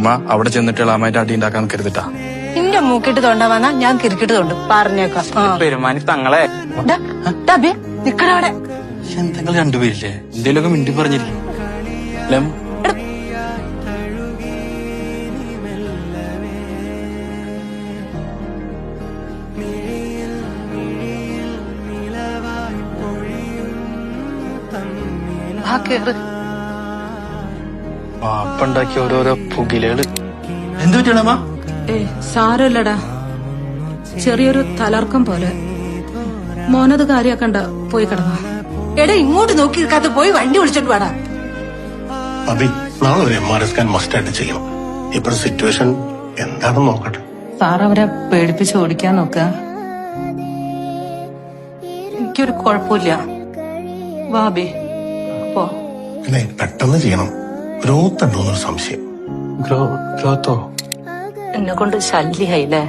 ഉമ്മ അവിടെ ചെന്നിട്ട് ഇളാമായിട്ട് അടി ഉണ്ടാക്കാൻ കരുതിട്ടാ. നിന്റെ മൂക്കിട്ട് തൊണ്ടാ വന്നാ ഞാൻ കിരിക്കിട്ട് തൊണ്ടു പറഞ്ഞേക്കാം. പെരുമാനി തങ്ങളെ നിക്കടവിടെ എന്തെങ്കിലും രണ്ടുപേരില്ലേ എന്തേലൊക്കെ മിണ്ടി പറഞ്ഞിരിക്കും. വാപ്പുണ്ടാക്കിയ ഓരോരോ പുകിലുകള്. എന്ത് പറ്റണമ്മ? സാരല്ലടാ, ചെറിയൊരു തലർക്കം പോലെ. മോനത് കാര്യാക്കണ്ട, പോയി കിടന്നു. എടാ ഇങ്ങോട്ട് നോക്കി നിൽക്കാത്ത പോയി വണ്ടി വിളിച്ചോണ്ട് പാടാ. അബി, നാളെ ഒരു MRI സ്കാൻ മസ്റ്റായിട്ട് ചെയ്യണം. ഇപ്പൊ സിറ്റുവേഷൻ എന്താണെന്ന് നോക്കട്ടെ. സാർ അവരെ പേടിപ്പിച്ച് ഓടിക്കാൻ നോക്കുക. എനിക്കൊരു കുഴപ്പമില്ല. വാബി പോ. അല്ലേ, പെട്ടെന്ന് ചെയ്യണം. ഗ്രോത്ത് ഉണ്ടോന്നൊരു സംശയം. ഗ്രോത്തോ? എന്നെ കൊണ്ട് ശല്യായില്ലേ?